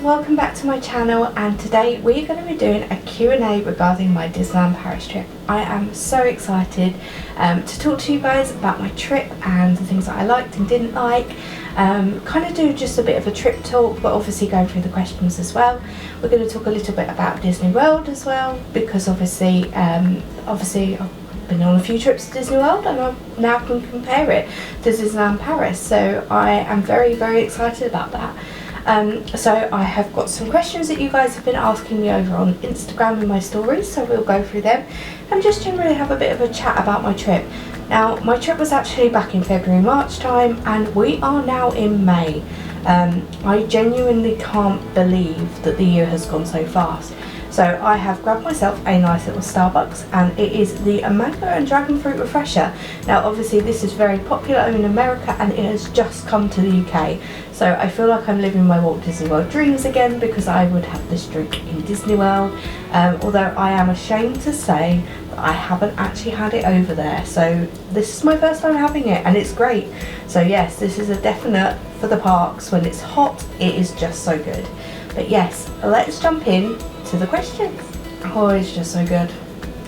Welcome back to my channel, and today we're going to be doing a Q&A regarding my Disneyland Paris trip. I am so excited to talk to you guys about my trip and the things that I liked and didn't like. Kind of do just a bit of a trip talk, but obviously going through the questions as well. We're going to talk a little bit about Disney World as well, because obviously I've been on a few trips to Disney World and I now can compare it to Disneyland Paris, so I am very excited about that. So I have got some questions that you guys have been asking me over on Instagram in my stories, so we'll go through them and just generally have a bit of a chat about my trip. Now, my trip was actually back in February-March time, and we are now in May. I genuinely can't believe that the year has gone so fast. So I have grabbed myself a nice little Starbucks, and it is the mango and dragon fruit refresher. Now obviously this is very popular in America and it has just come to the UK. So I feel like I'm living my Walt Disney World dreams again, because I would have this drink in Disney World. Although I am ashamed to say that I haven't actually had it over there. So this is my first time having it and it's great. So yes, this is a definite for the parks. When it's hot, it is just so good. But yes, let's jump in to the questions. Oh, it's just so good.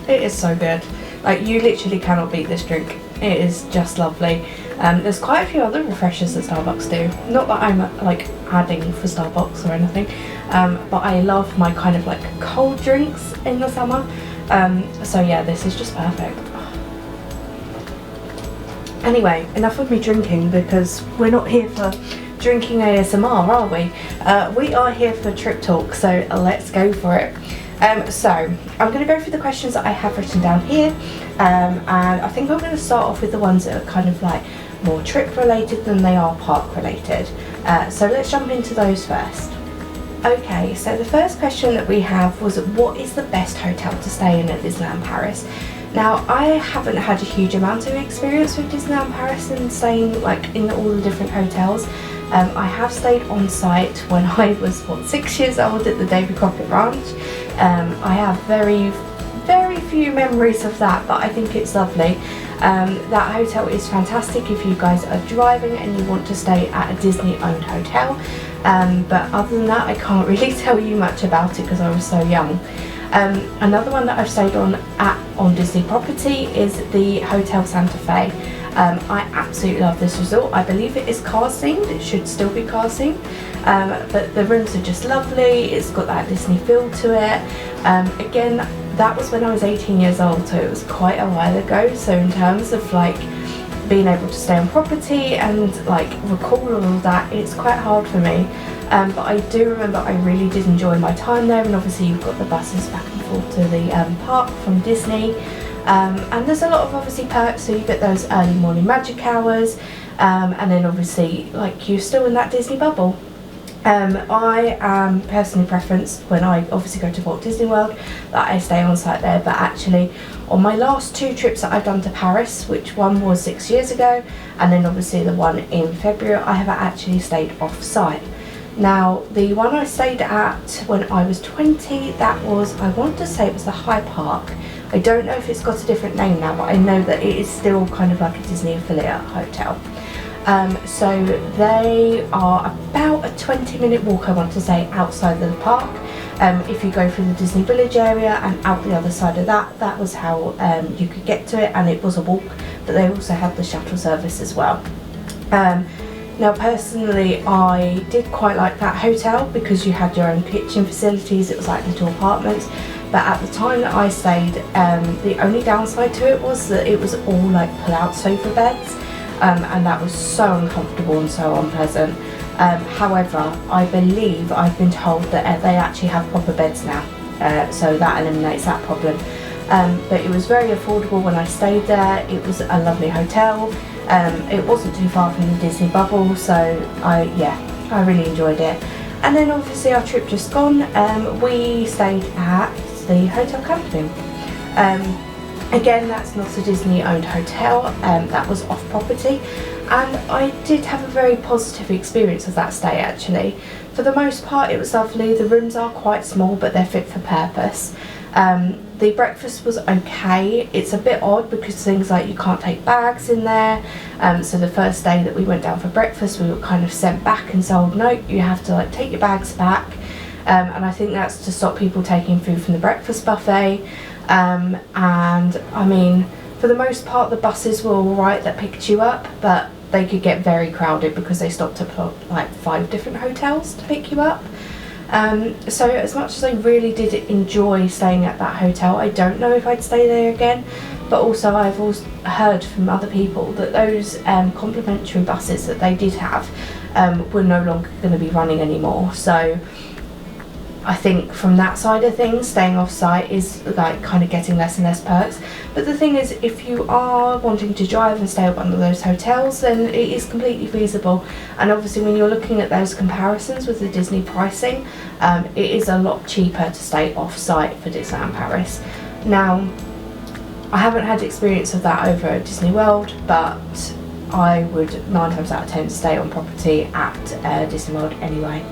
It is so good. Like, you literally cannot beat this drink. It is just lovely. There's quite a few other refreshers that Starbucks do. Not that I'm like adding for Starbucks or anything, but I love my kind of like cold drinks in the summer. So yeah, this is just perfect. Anyway, enough of me drinking, because we're not here for drinking ASMR, are we? We are here for trip talk, so let's go for it. So I'm going to go through the questions that I have written down here, and I think I'm going to start off with the ones that are kind of like more trip related than they are park related. So let's jump into those first. Okay, so the first question that we have was, what is the best hotel to stay in at Disneyland Paris? Now, I haven't had a huge amount of experience with Disneyland Paris and staying like in all the different hotels. I have stayed on site when I was 6 years old at the Davy Crockett Ranch. I have very few memories of that, but I think it's lovely. That hotel is fantastic if you guys are driving and you want to stay at a Disney owned hotel, but other than that I can't really tell you much about it because I was so young. Another one that I've stayed on Disney property is the Hotel Santa Fe. I absolutely love this resort. I believe it is car themed. It should still be car themed, but the rooms are just lovely. It's got that Disney feel to it. Again, that was when I was 18 years old, so it was quite a while ago. So in terms of like being able to stay on property and like recall all of that, it's quite hard for me. But I do remember I really did enjoy my time there, and obviously you've got the buses back and forth to the park from Disney. And there's a lot of obviously perks, so you get those early morning magic hours, and then obviously like you're still in that Disney bubble. I am personally preference when I obviously go to Walt Disney World that I stay on site there, but actually on my last 2 trips that I've done to Paris, which one was 6 years ago and then obviously the one in February, I have actually stayed off site. Now, the one I stayed at when I was 20, that was, I want to say it was the High Park. I don't know if it's got a different name now, but I know that it is still kind of like a Disney affiliate hotel. So they are about a 20-minute walk, I want to say, outside of the park. If you go through the Disney Village area and out the other side of that, that was how you could get to it, and it was a walk, but they also had the shuttle service as well. Now personally, I did quite like that hotel because you had your own kitchen facilities. It was like little apartments, but at the time that I stayed, the only downside to it was that it was all like pull-out sofa beds, and that was so uncomfortable and so unpleasant. However, I believe I've been told that they actually have proper beds now, so that eliminates that problem. But it was very affordable when I stayed there. It was a lovely hotel. It wasn't too far from the Disney bubble, so I really enjoyed it. And then obviously our trip just gone, we stayed at the Hotel Camping. Again, that's not a Disney owned hotel, that was off property, and I did have a very positive experience of that stay actually. For the most part it was lovely. The rooms are quite small but they're fit for purpose. The breakfast was okay. It's a bit odd because things like you can't take bags in there, so the first day that we went down for breakfast we were kind of sent back and told no, you have to like take your bags back, and I think that's to stop people taking food from the breakfast buffet. And I mean, for the most part the buses were alright that picked you up, but they could get very crowded because they stopped at like 5 different hotels to pick you up. So as much as I really did enjoy staying at that hotel, I don't know if I'd stay there again, but also I've also heard from other people that those complimentary buses that they did have were no longer going to be running anymore. So I think from that side of things, staying off site is like kind of getting less and less perks. But the thing is, if you are wanting to drive and stay at one of those hotels, then it is completely feasible. And obviously when you're looking at those comparisons with the Disney pricing, it is a lot cheaper to stay off site for Disneyland Paris. Now, I haven't had experience of that over at Disney World, but I would 9 times out of 10 stay on property at Disney World anyway.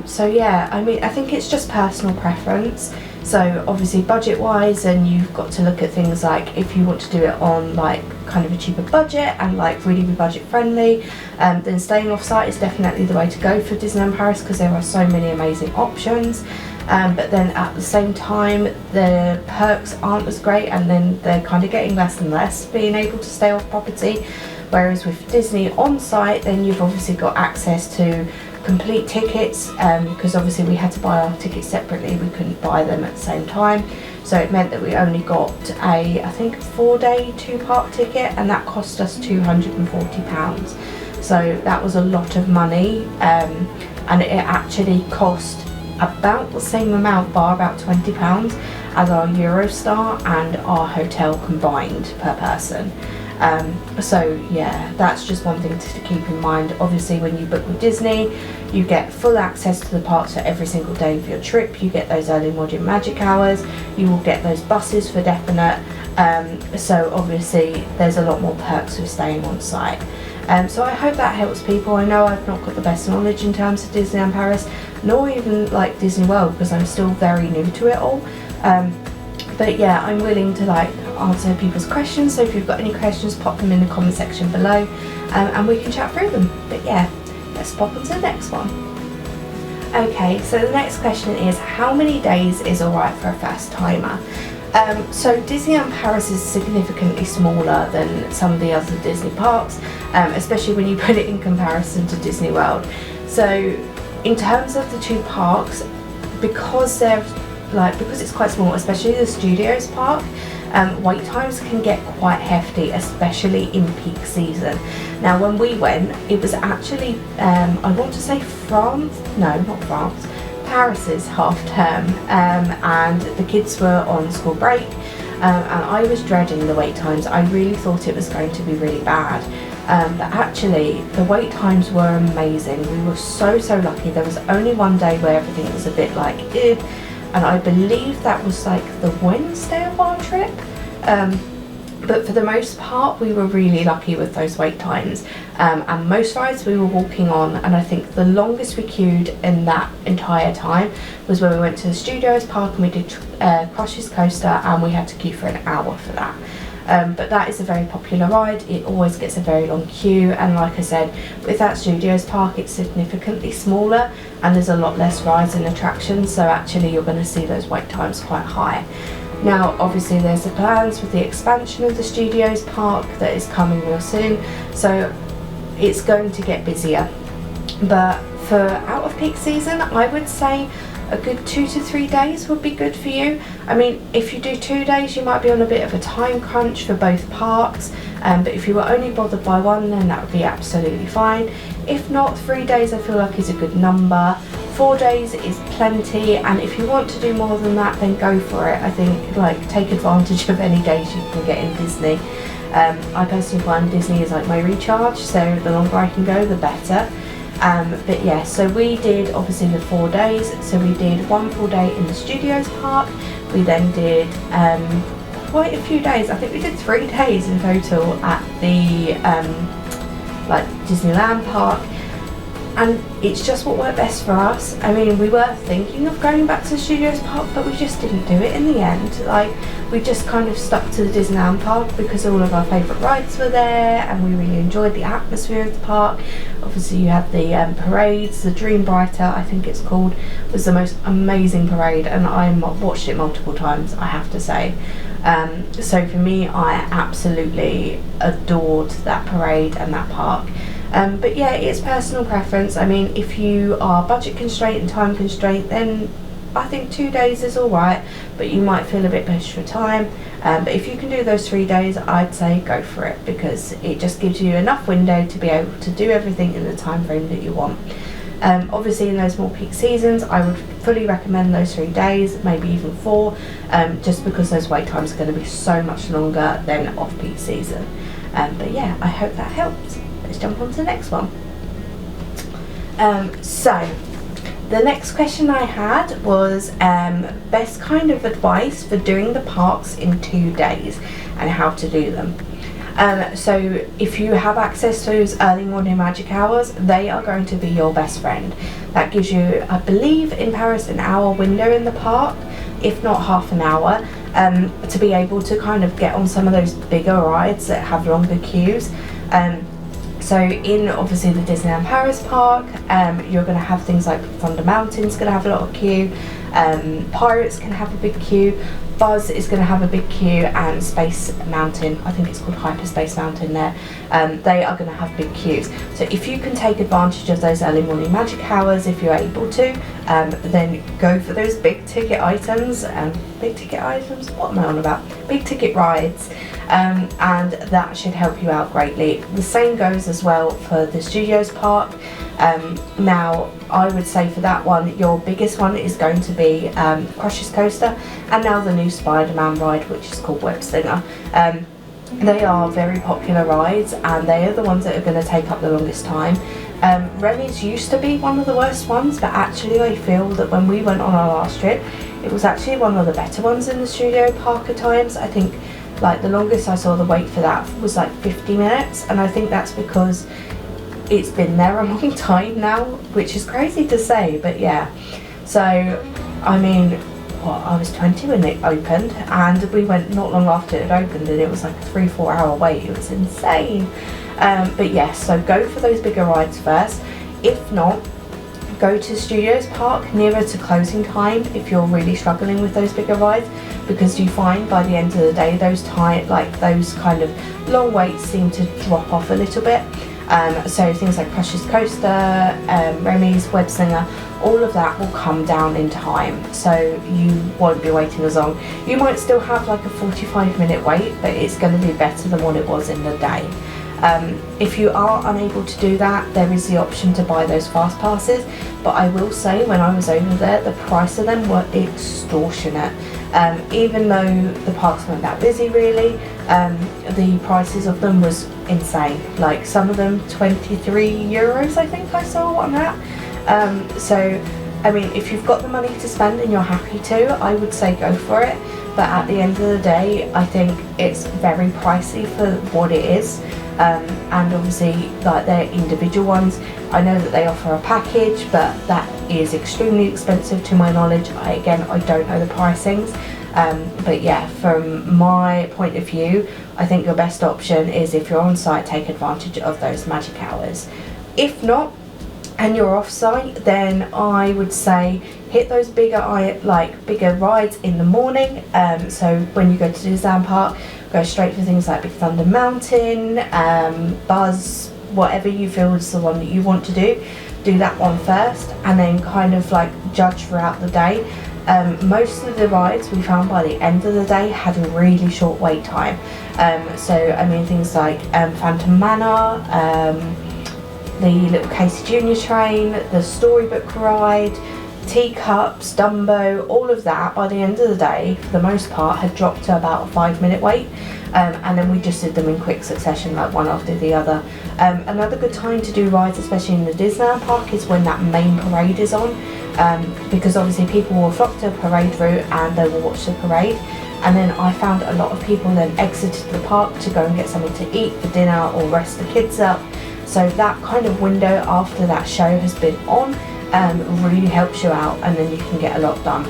So yeah, I mean, I think it's just personal preference. So obviously budget wise, and you've got to look at things like if you want to do it on like kind of a cheaper budget and like really be budget friendly, then staying off site is definitely the way to go for Disneyland Paris because there are so many amazing options. But then at the same time the perks aren't as great, and then they're kind of getting less and less being able to stay off property. Whereas with Disney on site, then you've obviously got access to complete tickets, because obviously we had to buy our tickets separately, we couldn't buy them at the same time, so it meant that we only got a, I think, 4-day 2-park ticket, and that cost us £240. So that was a lot of money, and it actually cost about the same amount, bar about £20, as our Eurostar and our hotel combined per person. So yeah, that's just one thing to keep in mind. Obviously when you book with Disney, you get full access to the parks for every single day of your trip. You get those early morning magic hours, you will get those buses for definite, so obviously there's a lot more perks with staying on site. So I hope that helps people. I know I've not got the best knowledge in terms of Disneyland Paris, nor even like Disney World, because I'm still very new to it all. But yeah, I'm willing to like answer people's questions, so if you've got any questions, pop them in the comment section below, and we can chat through them. But yeah, let's pop on to the next one. Okay, so the next question is, how many days is alright for a first timer? So Disneyland Paris is significantly smaller than some of the other Disney parks, especially when you put it in comparison to Disney World. So in terms of the 2 parks, because it's quite small, especially the Studios park, wait times can get quite hefty, especially in peak season. Now when we went, it was actually, I want to say Paris's half term, and the kids were on school break, and I was dreading the wait times. I really thought it was going to be really bad, but actually the wait times were amazing. We were so lucky. There was only one day where everything was a bit like and I believe that was like the Wednesday of our trip, but for the most part we were really lucky with those wait times, and most rides we were walking on, and I think the longest we queued in that entire time was when we went to the Studios park and we did Crush's Coaster, and we had to queue for an hour for that. But that is a very popular ride. It always gets a very long queue, and like I said, with that Studios park it's significantly smaller and there's a lot less rides and attractions, so actually you're going to see those wait times quite high. Now obviously there's the plans with the expansion of the Studios park that is coming real soon, so it's going to get busier. But for out of peak season, I would say a good 2 to 3 days would be good for you. I mean, if you do 2 days you might be on a bit of a time crunch for both parks, but if you were only bothered by one, then that would be absolutely fine. If not, 3 days I feel like is a good number. 4 days is plenty, and if you want to do more than that, then go for it. I think like take advantage of any days you can get in Disney. I personally find Disney is like my recharge, so the longer I can go the better. But yeah, so we did obviously the 4 days. So we did 1 full day in the Studios Park. We then did quite a few days. I think we did 3 days in total at the like Disneyland Park. And it's just what worked best for us. I mean, we were thinking of going back to the Studios Park, but we just didn't do it in the end. Like, we just kind of stuck to the Disneyland Park because all of our favourite rides were there and we really enjoyed the atmosphere of the park. Obviously you had the parades, the Dream Brighter, I think it's called, was the most amazing parade, and I watched it multiple times, I have to say. So for me, I absolutely adored that parade and that park. But yeah, it's personal preference. I mean, if you are budget constrained and time constrained, then I think 2 days is alright, but you might feel a bit pushed for time. But if you can do those 3 days, I'd say go for it, because it just gives you enough window to be able to do everything in the time frame that you want. Obviously in those more peak seasons, I would fully recommend those 3 days, maybe even 4, just because those wait times are going to be so much longer than off-peak season. But yeah, I hope that helps. Let's jump on to the next one. So the next question I had was best kind of advice for doing the parks in 2 days and how to do them. So if you have access to those early morning magic hours, they are going to be your best friend. That gives you, I believe in Paris, an hour window in the park, if not half an hour, to be able to kind of get on some of those bigger rides that have longer queues. So in obviously the Disneyland Paris park, you're going to have things like Thunder Mountain's going to have a lot of queue, Pirates can have a big queue, Buzz is going to have a big queue, and Space Mountain, I think it's called Hyperspace Mountain there, they are going to have big queues. So if you can take advantage of those early morning magic hours, if you're able to, then go for those big ticket items. What am I on about? Big ticket rides, and that should help you out greatly. The same goes as well for the Studios Park. Now I would say for that one, your biggest one is going to be Crush's Coaster, and now the new Spider-Man ride, which is called Web Slinger. They are very popular rides, and they are the ones that are going to take up the longest time. Remy's used to be one of the worst ones, but actually I feel that when we went on our last trip, it was actually one of the better ones in the Studio Park at times. I think like the longest I saw the wait for that was like 50 minutes, and I think that's because it's been there a long time now, which is crazy to say, but yeah. So I mean, I was 20 when it opened, and we went not long after it had opened, and it was like a 3-4 hour wait. It was insane. But yes, so go for those bigger rides first. If not, go to Studios Park nearer to closing time if you're really struggling with those bigger rides, because you find by the end of the day those kind of long waits seem to drop off a little bit. So things like Crush's Coaster, Remy's, Web Slinger, all of that will come down in time, so you won't be waiting as long. You might still have like a 45-minute wait, but it's going to be better than what it was in the day. If you are unable to do that, there is the option to buy those fast passes, but I will say when I was over there, the price of them were extortionate. Even though the parks weren't that busy really, the prices of them was insane. Like some of them 23 euros I think I saw on that. So I mean, if you've got the money to spend and you're happy to, I would say go for it, but at the end of the day I think it's very pricey for what it is. And obviously like their individual ones, I know that they offer a package, but that is extremely expensive to my knowledge. I don't know the pricings, but yeah, from my point of view, I think your best option is if you're on site, take advantage of those magic hours. If not, and you're off site, then I would say hit those bigger rides in the morning. So when you go to Disneyland Park, go straight for things like Big Thunder Mountain, Buzz, whatever you feel is the one that you want to do that one first, and then kind of like judge throughout the day. Most of the rides we found by the end of the day had a really short wait time. So I mean things like Phantom Manor, the little Casey Jr. train, the Storybook ride, teacups, Dumbo, all of that by the end of the day, for the most part, had dropped to about a 5-minute wait. And then we just did them in quick succession, like one after the other. Another good time to do rides, especially in the Disneyland park, is when that main parade is on, because obviously people will flock to the parade route and they will watch the parade. And then I found a lot of people then exited the park to go and get something to eat for dinner or rest the kids up. So that kind of window after that show has been on really helps you out, and then you can get a lot done.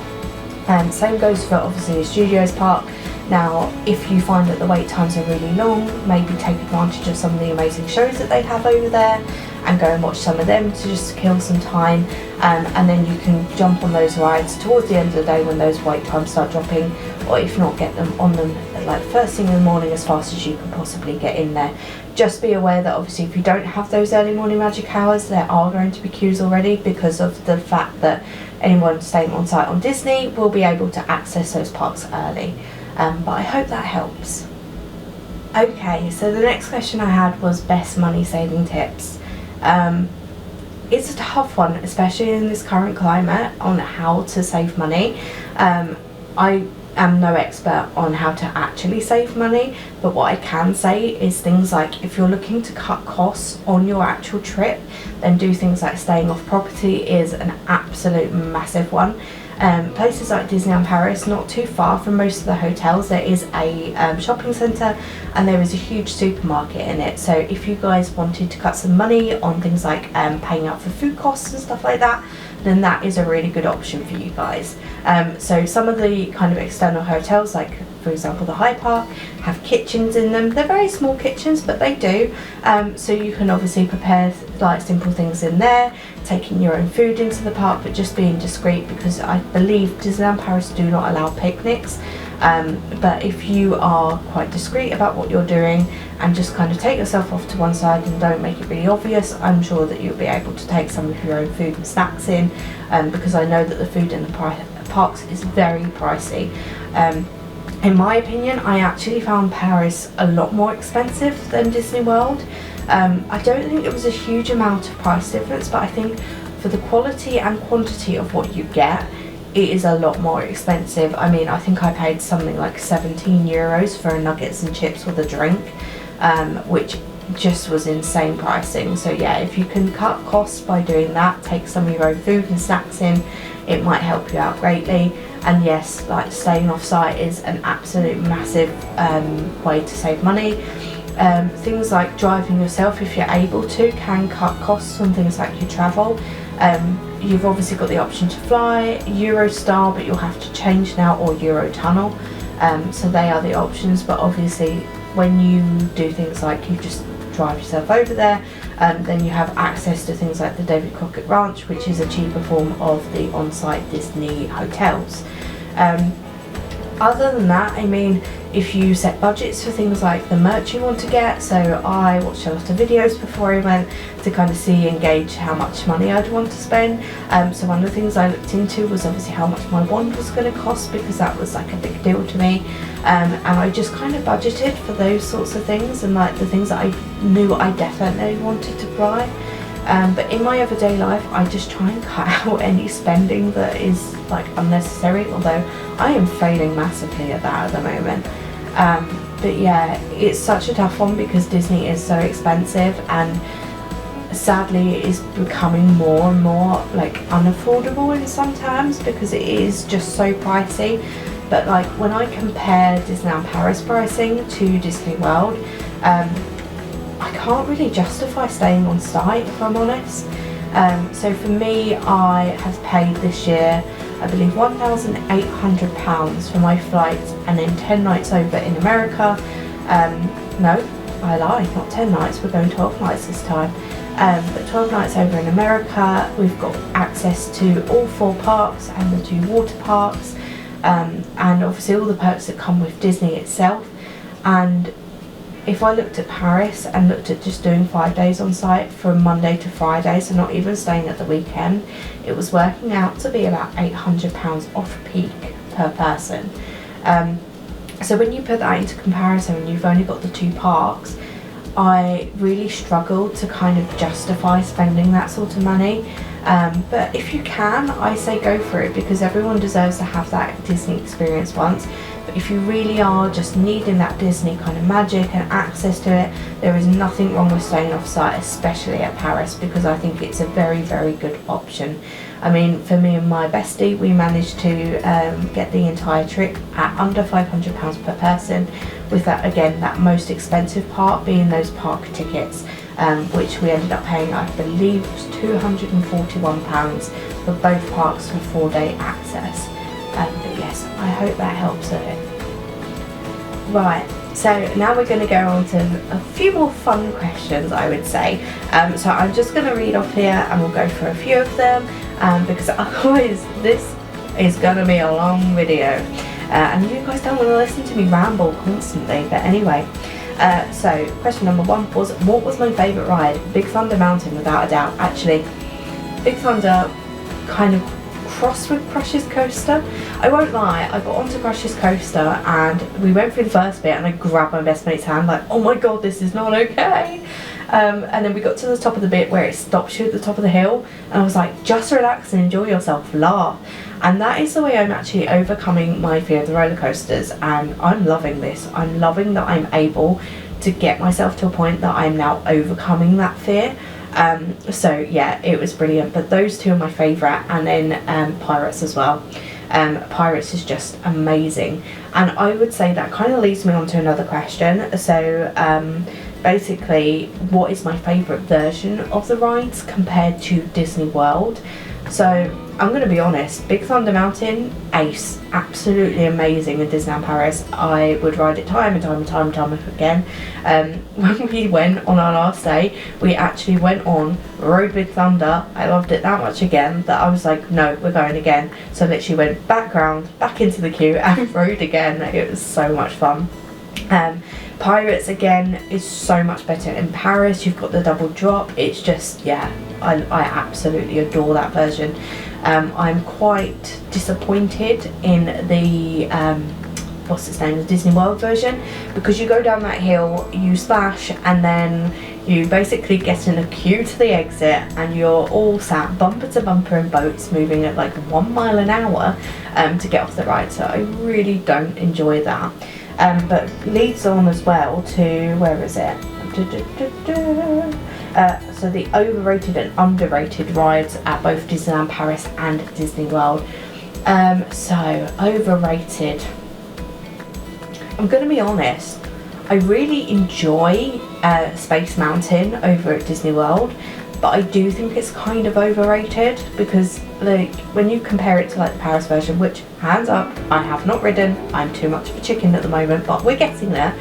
Same goes for obviously the Studios park. Now, if you find that the wait times are really long, maybe take advantage of some of the amazing shows that they have over there and go and watch some of them to just kill some time, and then you can jump on those rides towards the end of the day when those wait times start dropping, or if not, get them on them like first thing in the morning as fast as you can possibly get in there. Just be aware that obviously if you don't have those early morning magic hours, there are going to be queues already, because of the fact that anyone staying on site on Disney will be able to access those parks early. But I hope that helps. Okay, so the next question I had was best money saving tips. It's a tough one, especially in this current climate, on how to save money. I am no expert on how to actually save money, but what I can say is things like, if you're looking to cut costs on your actual trip, then do things like staying off property is an absolute massive one. Places like Disneyland Paris, not too far from most of the hotels, there is a shopping centre and there is a huge supermarket in it. So if you guys wanted to cut some money on things like paying out for food costs and stuff like that, then that is a really good option for you guys. So some of the kind of external hotels, like for example the High Park, have kitchens in them. They're very small kitchens, but they do. So you can obviously prepare like simple things in there, taking your own food into the park, but just being discreet, because I believe Disneyland Paris do not allow picnics. But if you are quite discreet about what you're doing and just kind of take yourself off to one side and don't make it really obvious, I'm sure that you'll be able to take some of your own food and snacks in, because I know that the food in the parks is very pricey. In my opinion, I actually found Paris a lot more expensive than Disney World. I don't think it was a huge amount of price difference, but I think for the quality and quantity of what you get, it is a lot more expensive. I mean, I think I paid something like €17 for nuggets and chips with a drink, which just was insane pricing. So yeah, if you can cut costs by doing that, take some of your own food and snacks in, it might help you out greatly. And yes, like staying off site is an absolute massive way to save money. Things like driving yourself, if you're able to, can cut costs on things like your travel. You've obviously got the option to fly, Eurostar, but you'll have to change now, or Eurotunnel. So they are the options, but obviously when you do things like you just drive yourself over there, then you have access to things like the David Crockett Ranch, which is a cheaper form of the on-site Disney hotels. Other than that, I mean, if you set budgets for things like the merch you want to get, so I watched a lot of videos before I went to kind of see and gauge how much money I'd want to spend. So one of the things I looked into was obviously how much my wand was going to cost, because that was like a big deal to me. And I just kind of budgeted for those sorts of things, and like the things that I knew I definitely wanted to buy. But in my everyday life, I just try and cut out any spending that is like unnecessary, although I am failing massively at that at the moment. But yeah, it's such a tough one because Disney is so expensive, and sadly it is becoming more and more like unaffordable in some terms, because it is just so pricey. But like when I compare Disneyland Paris pricing to Disney World, I can't really justify staying on site, if I'm honest. So for me, I have paid this year, I believe £1,800 for my flight, and then 10 nights over in America. No, I lie, not 10 nights, we're going 12 nights this time. But 12 nights over in America. We've got access to all 4 parks and the 2 water parks, and obviously all the perks that come with Disney itself. And if I looked at Paris and looked at just doing 5 days on site from Monday to Friday, so not even staying at the weekend, it was working out to be about £800 off peak per person. So when you put that into comparison, and you've only got the 2 parks, I really struggled to kind of justify spending that sort of money. But if you can, I say go for it, because everyone deserves to have that Disney experience once. But if you really are just needing that Disney kind of magic and access to it, there is nothing wrong with staying off site, especially at Paris, because I think it's a very, very good option. I mean, for me and my bestie, we managed to get the entire trip at under £500 per person, with that, again, that most expensive part being those park tickets, which we ended up paying, I believe, was £241 for both parks for 4-day access. But yes, I hope that helps a bit. Right, so now we're going to go on to a few more fun questions, I would say. So I'm just going to read off here and we'll go for a few of them, because otherwise this is going to be a long video. And you guys don't want to listen to me ramble constantly, but anyway. So question number 1 was, what was my favourite ride? Big Thunder Mountain, without a doubt. Actually, Big Thunder kind of crossed with Crush's Coaster. I won't lie, I got onto Crush's Coaster and we went through the first bit and I grabbed my best mate's hand like, oh my god, this is not okay. And then we got to the top of the bit where it stops you at the top of the hill, and I was like, just relax and enjoy yourself, laugh. And that is the way I'm actually overcoming my fear of the roller coasters, and I'm loving this. I'm loving that I'm able to get myself to a point that I'm now overcoming that fear. So yeah, it was brilliant. But those two are my favourite, and then Pirates as well. Pirates is just amazing, and I would say that kind of leads me on to another question. So basically, what is my favourite version of the rides compared to Disney World? So I'm going to be honest, Big Thunder Mountain, ace, absolutely amazing in Disneyland Paris. I would ride it time and time and time and time again. When we went on our last day, we actually went on, rode Big Thunder. I loved it that much again that I was like, no, we're going again. So literally went back round, back into the queue and rode again. It was so much fun. Pirates again is so much better in Paris. You've got the double drop. It's just, yeah, I absolutely adore that version. I'm quite disappointed in the what's its name, the Disney World version, because you go down that hill, you splash, and then you basically get in a queue to the exit, and you're all sat bumper to bumper in boats moving at like 1 mile an hour to get off the ride. So I really don't enjoy that. But leads on as well to, where is it? So the overrated and underrated rides at both Disneyland Paris and Disney World. So overrated. I'm going to be honest, I really enjoy Space Mountain over at Disney World, but I do think it's kind of overrated, because like when you compare it to like the Paris version, which hands up, I have not ridden, I'm too much of a chicken at the moment, but we're getting there.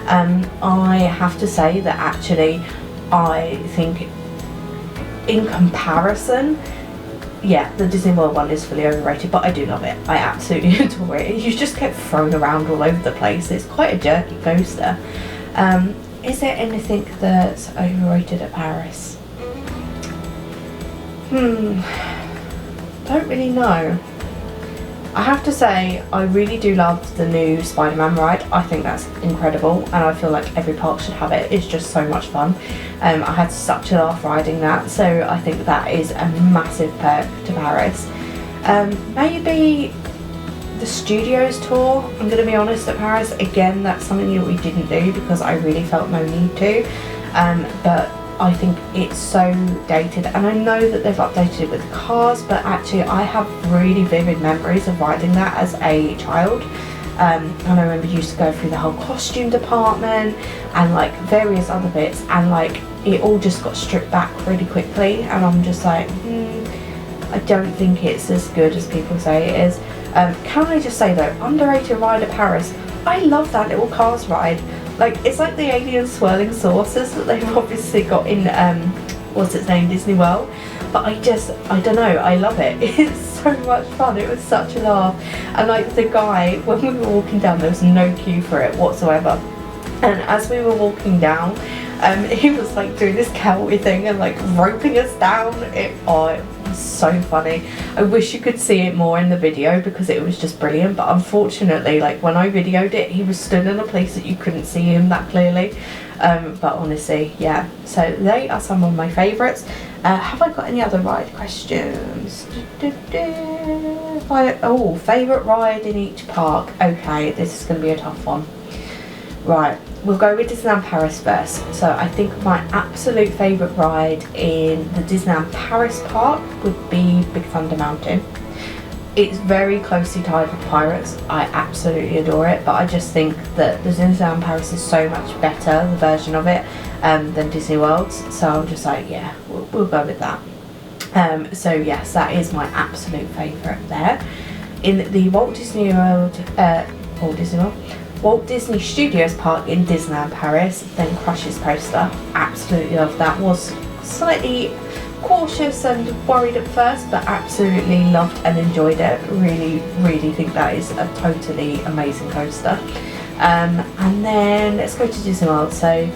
I have to say that actually I think in comparison, yeah, the Disney World one is fully overrated, but I do love it. I absolutely adore it. You just get thrown around all over the place. It's quite a jerky coaster. Is there anything that's overrated at Paris? Don't really know. I have to say, I really do love the new Spider-Man ride. I think that's incredible, and I feel like every park should have it. It's just so much fun. I had such a laugh riding that, so I think that is a massive perk to Paris. Maybe the Studios tour, I'm going to be honest, at Paris. Again, that's something that we didn't do because I really felt no need to. But I think it's so dated, and I know that they've updated it with the cars, but actually I have really vivid memories of riding that as a child. And I remember you used to go through the whole costume department and like various other bits, and like it all just got stripped back really quickly, and I'm just like, I don't think it's as good as people say it is. Can I just say though, underrated ride at Paris, I love that little cars ride. Like, it's like the alien swirling saucers that they've obviously got in, what's its name, Disney World. But I don't know, I love it. It's so much fun. It was such a laugh. And like the guy, when we were walking down, there was no queue for it whatsoever. And as we were walking down, he was like doing this cowboy thing and like roping us down. It was so funny. I wish you could see it more in the video because it was just brilliant, but unfortunately, like when I videoed it, he was stood in a place that you couldn't see him that clearly. But honestly, yeah, so they are some of my favourites. Have I got any other ride questions? Oh, favourite ride in each park. Okay, this is going to be a tough one. Right, we'll go with Disneyland Paris first. So I think my absolute favourite ride in the Disneyland Paris park would be Big Thunder Mountain. It's very closely tied with Pirates. I absolutely adore it, but I just think that the Disneyland Paris is so much better, the version of it, than Disney World's. So I'm just like, yeah, we'll go with that. So yes, that is my absolute favourite there. In the Walt Disney Studios park in Disneyland Paris, then Crush's Coaster. Absolutely love that. Was slightly cautious and worried at first, but absolutely loved and enjoyed it. Really think that is a totally amazing coaster. And then let's go to Disney World. So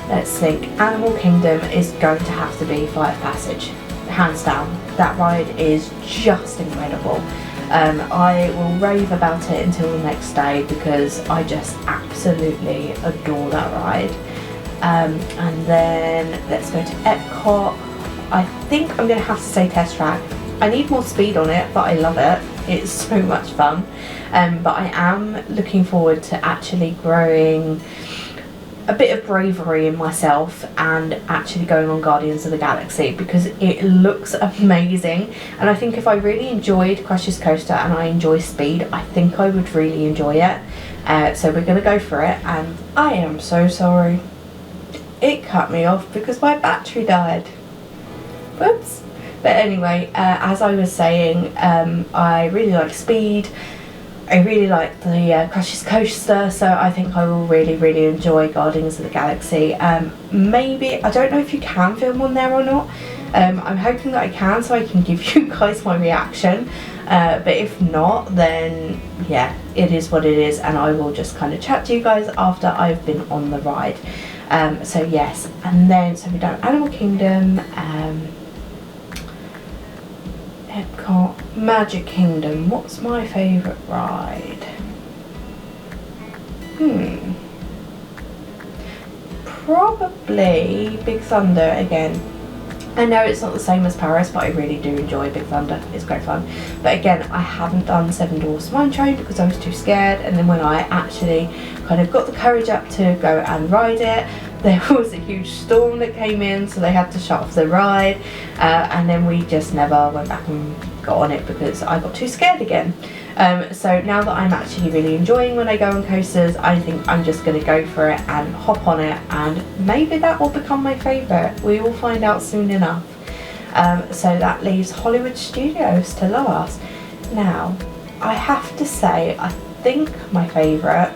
let's think. Animal Kingdom is going to have to be Flight of Passage, hands down. That ride is just incredible. I will rave about it until the next day because I just absolutely adore that ride. And then let's go to Epcot. I think I'm going to have to say Test Track. I need more speed on it, but I love it. It's so much fun. But I am looking forward to actually growing a bit of bravery in myself and actually going on Guardians of the Galaxy because it looks amazing. And I think if I really enjoyed Crush's Coaster and I enjoy speed, I think I would really enjoy it. So we're going to go for it. And I am so sorry. It cut me off because my battery died. Whoops. But anyway, as I was saying, I really like speed. I really like the Crush's Coaster, so I think I will really enjoy Guardians of the Galaxy. Maybe, I don't know if you can film on there or not. I'm hoping that I can, so I can give you guys my reaction. But if not, then yeah, it is what it is, and I will just kind of chat to you guys after I've been on the ride. So yes, and then so we've done Animal Kingdom, Epcot, Magic Kingdom. What's my favourite ride? Probably Big Thunder again. I know it's not the same as Paris, but I really do enjoy Big Thunder. It's great fun. But again, I haven't done Seven Dwarfs Mine Train because I was too scared. And then when I actually kind of got the courage up to go and ride it, there was a huge storm that came in, so they had to shut off the ride. And then we just never went back and got on it because I got too scared again. So now that I'm actually really enjoying when I go on coasters, I think I'm just going to go for it and hop on it, and maybe that will become my favourite. We will find out soon enough. So that leaves Hollywood Studios to last. Now, I have to say, I think my favourite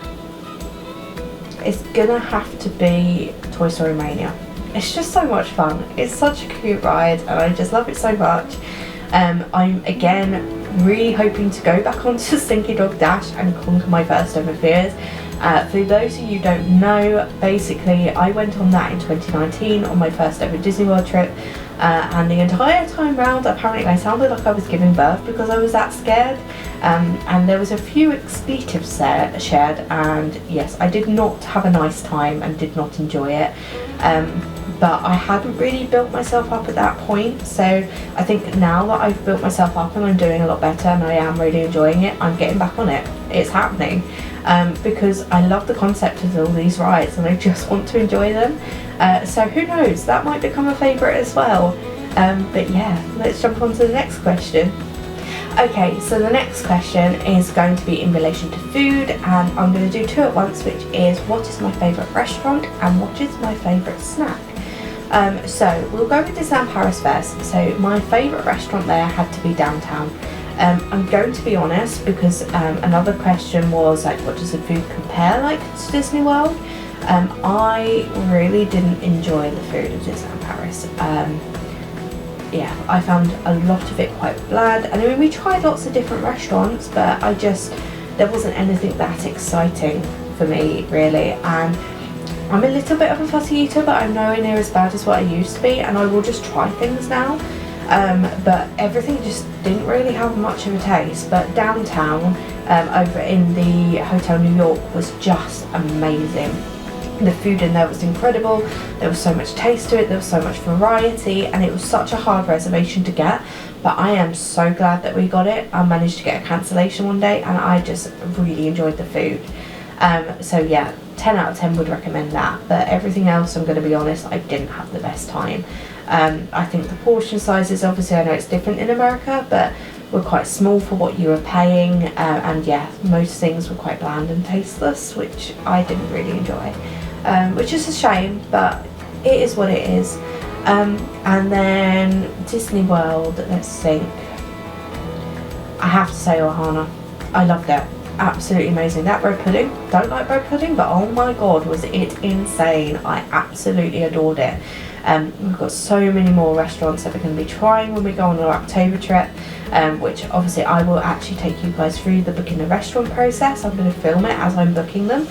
is gonna have to be Toy Story Mania. It's just so much fun. It's such a cute ride and I just love it so much. I'm again really hoping to go back onto Stinky Dog Dash and conquer my first ever fears. For those of you who don't know, basically I went on that in 2019 on my first ever Disney World trip, and the entire time round apparently I sounded like I was giving birth because I was that scared, and there was a few expletives shared, and yes, I did not have a nice time and did not enjoy it. But I hadn't really built myself up at that point, so I think now that I've built myself up and I'm doing a lot better and I am really enjoying it, I'm getting back on it. It's happening, because I love the concept of all these rides and I just want to enjoy them. So who knows, that might become a favourite as well. But yeah, let's jump on to the next question. Okay, so the next question is going to be in relation to food, and I'm going to do two at once, which is what is my favourite restaurant and what is my favourite snack. So we'll go with Disneyland Paris first. So my favourite restaurant there had to be downtown. I'm going to be honest because another question was like, what does the food compare like to Disney World? I really didn't enjoy the food of Disneyland Paris. Yeah, I found a lot of it quite bland. And I mean, we tried lots of different restaurants, but there wasn't anything that exciting for me really. And I'm a little bit of a fussy eater, but I'm nowhere near as bad as what I used to be, and I will just try things now. But everything just didn't really have much of a taste. But downtown, over in the Hotel New York, was just amazing. The food in there was incredible. There was so much taste to it, there was so much variety, and it was such a hard reservation to get. But I am so glad that we got it. I managed to get a cancellation one day, and I just really enjoyed the food. So yeah, 10 out of 10 would recommend that. But everything else, I'm going to be honest, I didn't have the best time. I think the portion sizes, obviously I know it's different in America, but were quite small for what you were paying, and yeah, most things were quite bland and tasteless, which I didn't really enjoy, which is a shame, but it is what it is. And then Disney World, let's think. I have to say Ohana, I loved it, absolutely amazing. That bread pudding, don't like bread pudding, but oh my god, was it insane. I absolutely adored it. We've got so many more restaurants that we're going to be trying when we go on our October trip, which obviously I will actually take you guys through the booking the restaurant process. I'm going to film it as I'm booking them,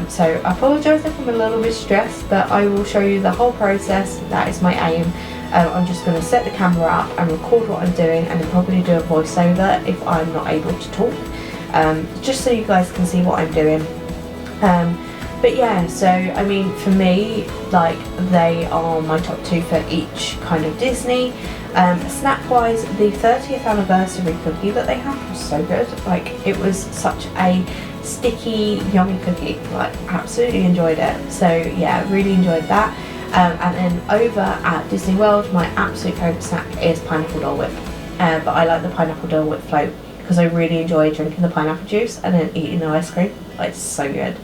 so I apologise if I'm a little bit stressed, but I will show you the whole process. That is my aim. I'm just going to set the camera up and record what I'm doing, and then probably do a voiceover if I'm not able to talk, just so you guys can see what I'm doing. But yeah, so I mean, for me, like, they are my top 2 for each kind of Disney. Snack wise, the 30th anniversary cookie that they had was so good. Like, it was such a sticky, yummy cookie. Like, absolutely enjoyed it. So yeah, really enjoyed that. And then over at Disney World, my absolute favourite snack is pineapple Dole Whip. But I like the pineapple Dole Whip float because I really enjoy drinking the pineapple juice and then eating the ice cream. Like, it's so good.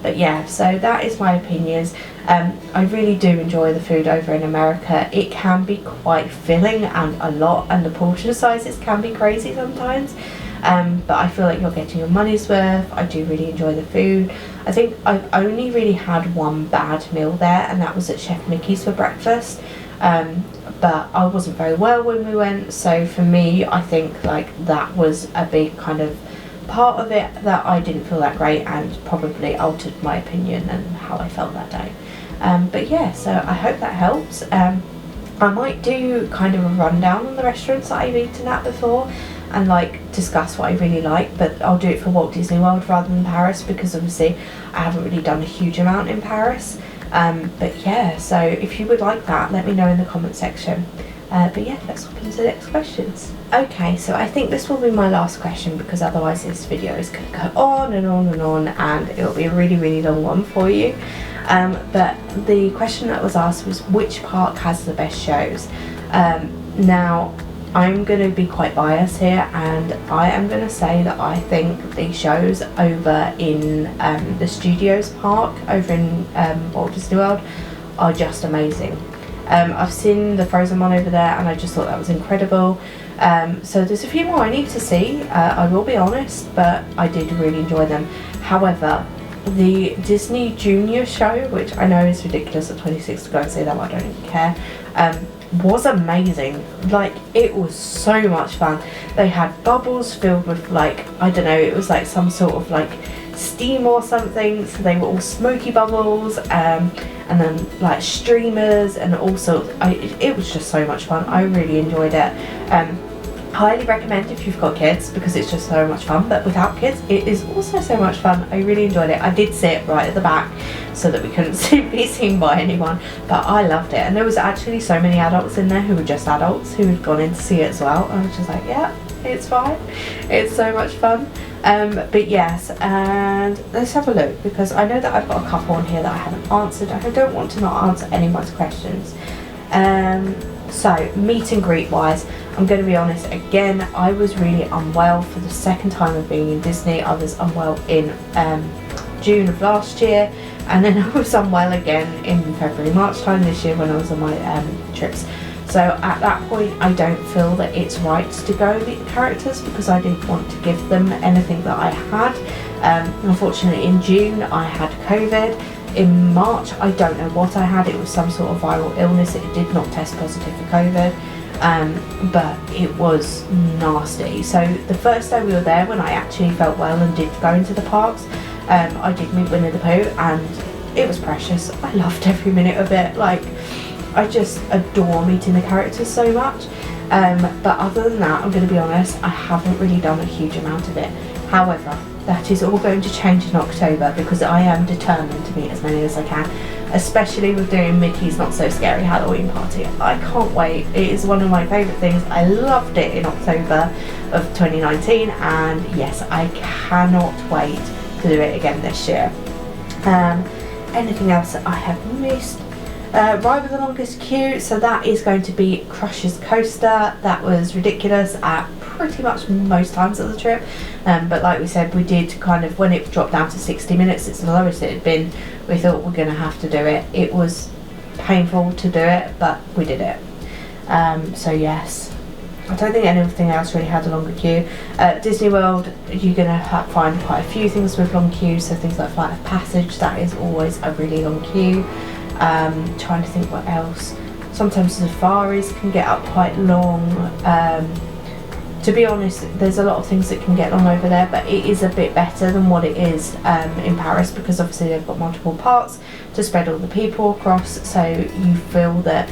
But yeah, so that is my opinions. I really do enjoy the food over in America. It can be quite filling and a lot, and the portion sizes can be crazy sometimes. But I feel like you're getting your money's worth. I do really enjoy the food. I think I've only really had one bad meal there, and that was at Chef Mickey's for breakfast. But I wasn't very well when we went, so for me, I think like that was a big kind of part of it that I didn't feel that great, and probably altered my opinion and how I felt that day. But yeah, so I hope that helps. I might do kind of a rundown on the restaurants that I've eaten at before and like discuss what I really like, but I'll do it for Walt Disney World rather than Paris, because obviously I haven't really done a huge amount in Paris. But yeah, so if you would like that, let me know in the comment section. But yeah, let's hop into the next questions. Okay, so I think this will be my last question, because otherwise this video is going to go on and on and on, and it'll be a really, really long one for you. But the question that was asked was, which park has the best shows? Now, I'm going to be quite biased here, and I am going to say that I think the shows over in the Studios Park over in Walt Disney World are just amazing. I've seen the Frozen one over there, and I just thought that was incredible. So there's a few more I need to see, I will be honest, but I did really enjoy them. However, the Disney Junior show, which I know is ridiculous at 26 to go and see that, but I don't even care, was amazing. Like, it was so much fun. They had bubbles filled with, like, I don't know, it was like some sort of like steam or something, so they were all smoky bubbles, and then like streamers and all sorts. It was just so much fun. I really enjoyed it. Highly recommend if you've got kids, because it's just so much fun, but without kids it is also so much fun. I really enjoyed it. I did sit right at the back so that we couldn't be seen by anyone, but I loved it. And there was actually so many adults in there who were just adults who had gone in to see it as well. I was just like, yeah, it's fine, it's so much fun. But yes, and let's have a look, because I know that I've got a couple on here that I haven't answered. I don't want to not answer anyone's questions. So meet and greet wise, I'm going to be honest, again, I was really unwell for the second time of being in Disney. I was unwell in June of last year, and then I was unwell again in February, March time this year when I was on my trips. So at that point, I don't feel that it's right to go meet the characters, because I didn't want to give them anything that I had. Unfortunately, in June, I had COVID. In March, I don't know what I had. It was some sort of viral illness. It did not test positive for COVID, but it was nasty. So the first day we were there, when I actually felt well and did go into the parks, I did meet Winnie the Pooh, and it was precious. I loved every minute of it. Like, I just adore meeting the characters so much. But other than that, I'm going to be honest, I haven't really done a huge amount of it. However, that is all going to change in October because I am determined to meet as many as I can, especially with doing Mickey's Not So Scary Halloween Party. I can't wait. It is one of my favourite things. I loved it in October of 2019, and yes, I cannot wait to do it again this year. Anything else that I have missed? Ride with the longest queue, so that is going to be Crush's Coaster. That was ridiculous at pretty much most times of the trip, but like we said, we did kind of, when it dropped down to 60 minutes, it's the lowest it had been, we thought we're going to have to do it. It was painful to do it, but we did it. So yes, I don't think anything else really had a longer queue. Disney World, you're going to find quite a few things with long queues, so things like Flight of Passage, that is always a really long queue. Trying to think what else. Sometimes safaris can get up quite long. To be honest, there's a lot of things that can get long over there, but it is a bit better than what it is in Paris, because obviously they've got multiple parts to spread all the people across, so you feel that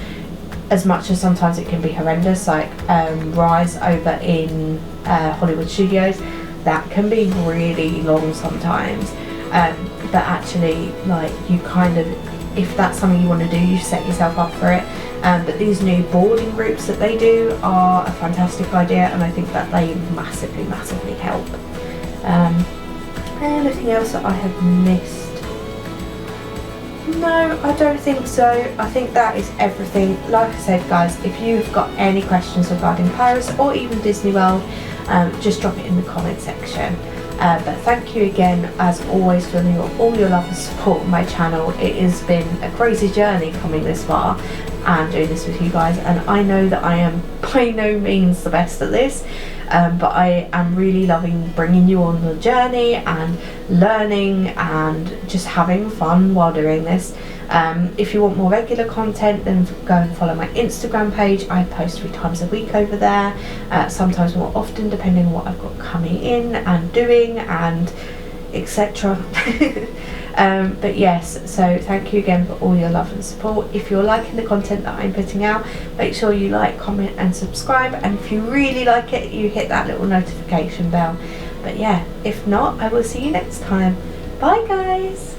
as much as sometimes it can be horrendous, like Rise over in Hollywood Studios, that can be really long sometimes, but actually, like, you kind of, if that's something you want to do, you set yourself up for it. But these new boarding groups that they do are a fantastic idea, and I think that they massively help. Anything else that I have missed? No, I don't think so. I think that is everything. Like I said, guys, if you've got any questions regarding Paris or even Disney World, just drop it in the comment section. But thank you again, as always, for all your love and support on my channel. It has been a crazy journey coming this far and doing this with you guys, and I know that I am by no means the best at this, but I am really loving bringing you on the journey and learning and just having fun while doing this. If you want more regular content, then go and follow my Instagram page. I post 3 times a week over there, sometimes more often depending on what I've got coming in and doing and etc. But yes, so thank you again for all your love and support. If you're liking the content that I'm putting out, make sure you like, comment and subscribe, and if you really like it, you hit that little notification bell. But yeah, if not, I will see you next time. Bye guys.